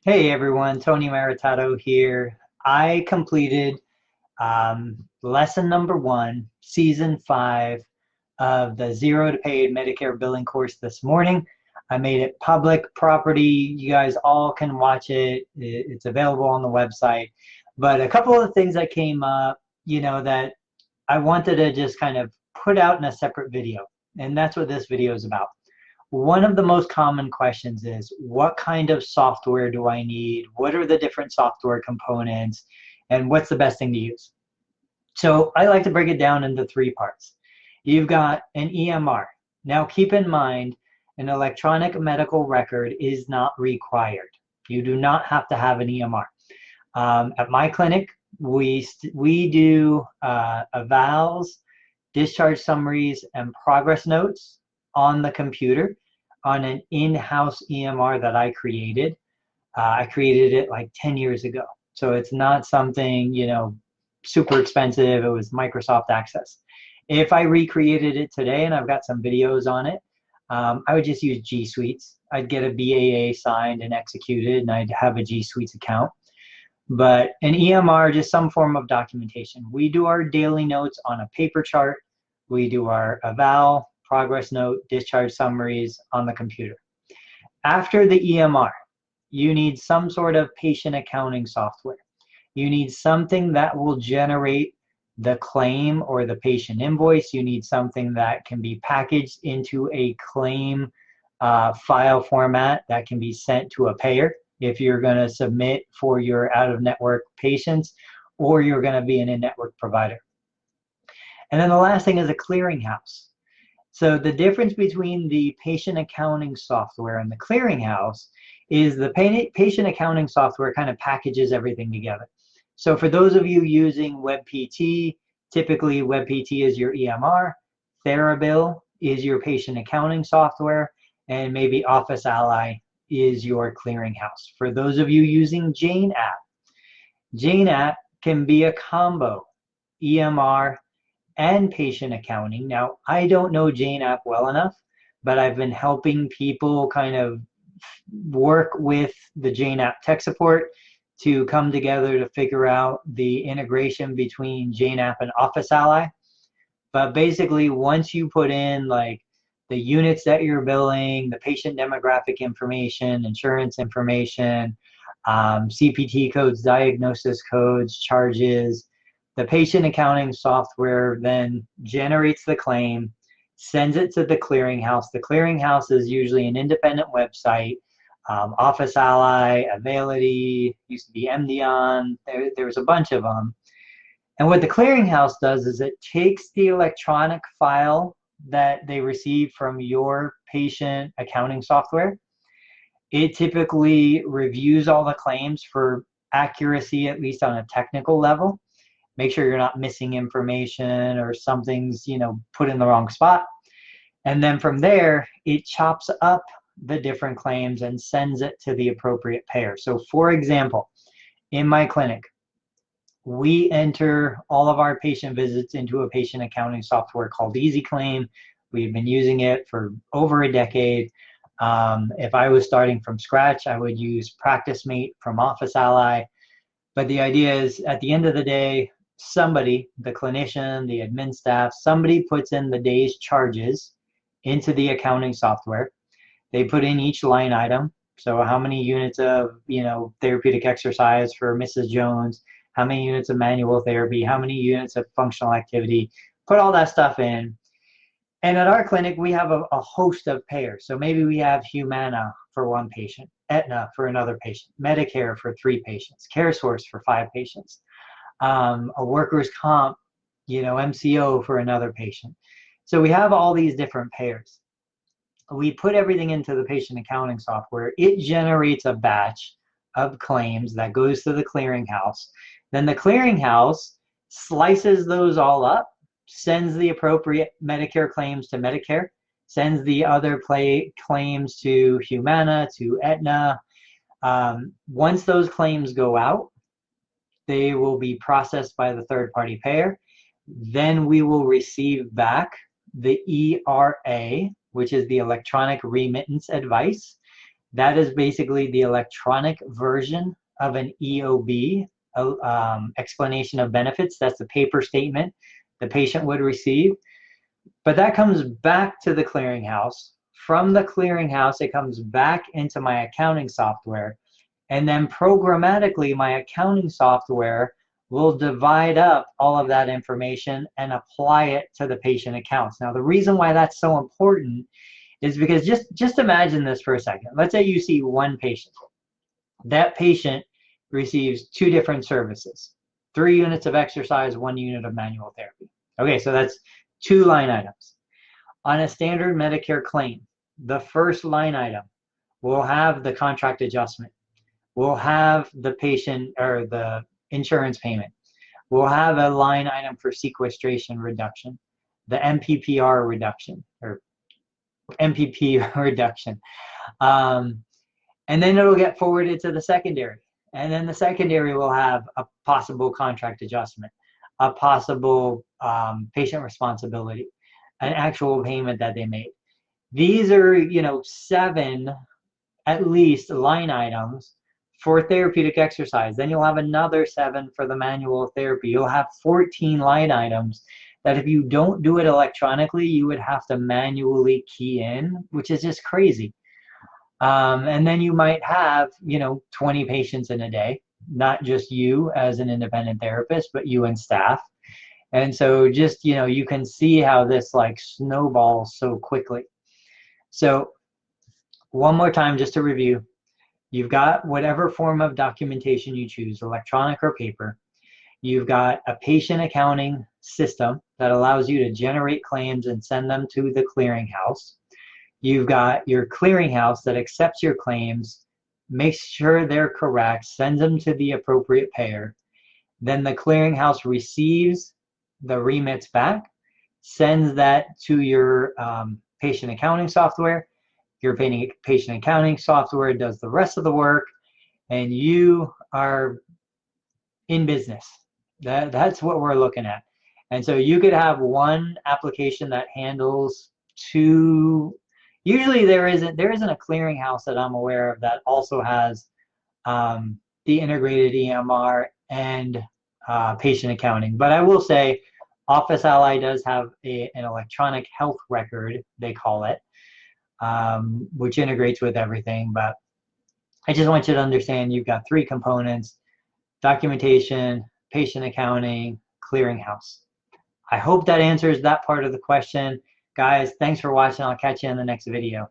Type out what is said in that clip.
Hey everyone, Tony Maritato here. I completed lesson number 1, season 5 of the Zero to Paid Medicare billing course this morning. I made it public property. You guys all can watch it. It's available on the website. But a couple of things that came up, that I wanted to just kind of put out in a separate video. And that's what this video is about. One of the most common questions is, what kind of software do I need? What are the different software components? And what's the best thing to use? So I like to break it down into 3 parts. You've got an EMR. Now keep in mind, an electronic medical record is not required. You do not have to have an EMR. At my clinic, we do evals, discharge summaries, and progress notes on the computer on an in-house EMR that I created. I created it like 10 years ago. So it's not something, super expensive. It was Microsoft Access. If I recreated it today, and I've got some videos on it, I would just use GSuites. I'd get a BAA signed and executed, and I'd have a GSuites account. But an EMR, just some form of documentation. We do our daily notes on a paper chart. We do our eval, progress note, discharge summaries on the computer. After the EMR, you need some sort of patient accounting software. You need something that will generate the claim or the patient invoice. You need something that can be packaged into a claim file format that can be sent to a payer if you're going to submit for your out-of-network patients or you're going to be an in-network provider. And then the last thing is a clearinghouse. So the difference between the patient accounting software and the clearinghouse is the patient accounting software kind of packages everything together. So for those of you using WebPT, typically WebPT is your EMR, Therabill is your patient accounting software, and maybe Office Ally is your clearinghouse. For those of you using Jane App can be a combo, EMR and patient accounting. Now, I don't know Jane App well enough, but I've been helping people kind of work with the Jane App tech support to come together to figure out the integration between Jane App and Office Ally. But basically, once you put in like the units that you're billing, the patient demographic information, insurance information, CPT codes, diagnosis codes, charges, the patient accounting software then generates the claim, sends it to the clearinghouse. The clearinghouse is usually an independent website. Office Ally, Availity, used to be MDON. There's a bunch of them. And what the clearinghouse does is it takes the electronic file that they receive from your patient accounting software. It typically reviews all the claims for accuracy, at least on a technical level. Make sure you're not missing information or something's, put in the wrong spot. And then from there, it chops up the different claims and sends it to the appropriate payer. So for example, in my clinic, we enter all of our patient visits into a patient accounting software called EasyClaim. We've been using it for over a decade. If I was starting from scratch, I would use PracticeMate from Office Ally. But the idea is, at the end of the day, somebody, the clinician, the admin staff, somebody puts in the day's charges into the accounting software. They put in each line item. So how many units of, therapeutic exercise for Mrs. Jones, how many units of manual therapy, how many units of functional activity, put all that stuff in. And at our clinic, we have a host of payers. So maybe we have Humana for 1 patient, Aetna for another patient, Medicare for 3 patients, CareSource for 5 patients, a workers' comp, MCO for another patient. So we have all these different payers. We put everything into the patient accounting software. It generates a batch of claims that goes to the clearinghouse. Then the clearinghouse slices those all up, sends the appropriate Medicare claims to Medicare, sends the other claims to Humana, to Aetna. Once those claims go out, they will be processed by the third-party payer. Then we will receive back the ERA, which is the electronic remittance advice. That is basically the electronic version of an EOB, explanation of benefits. That's the paper statement the patient would receive. But that comes back to the clearinghouse. From the clearinghouse, it comes back into my accounting software. And then programmatically, my accounting software will divide up all of that information and apply it to the patient accounts. Now, the reason why that's so important is because just imagine this for a second. Let's say you see one patient. That patient receives 2 different services, 3 units of exercise, 1 unit of manual therapy. Okay, so that's 2 line items. On a standard Medicare claim, the first line item will have the contract adjustment. We'll have the patient or the insurance payment. We'll have a line item for sequestration reduction, the MPPR reduction or MPP reduction. And then it'll get forwarded to the secondary. And then the secondary will have a possible contract adjustment, a possible patient responsibility, an actual payment that they made. These are, 7 at least line items for therapeutic exercise. Then you'll have another 7 for the manual therapy. You'll have 14 line items that if you don't do it electronically, you would have to manually key in, which is just crazy. And then you might have, 20 patients in a day, not just you as an independent therapist, but you and staff. And so just, you can see how this like snowballs so quickly. So one more time, just to review, you've got whatever form of documentation you choose, electronic or paper. You've got a patient accounting system that allows you to generate claims and send them to the clearinghouse. You've got your clearinghouse that accepts your claims, makes sure they're correct, sends them to the appropriate payer. Then the clearinghouse receives the remits back, sends that to your patient accounting software. Your patient accounting software does the rest of the work, and you are in business. That's what we're looking at. And so you could have one application that handles 2. Usually there isn't a clearinghouse that I'm aware of that also has the integrated EMR and patient accounting. But I will say Office Ally does have an electronic health record, they call it, which integrates with everything. But I just want you to understand you've got 3 components: documentation, patient accounting, clearinghouse. I hope that answers that part of the question. Guys, thanks for watching. I'll catch you in the next video.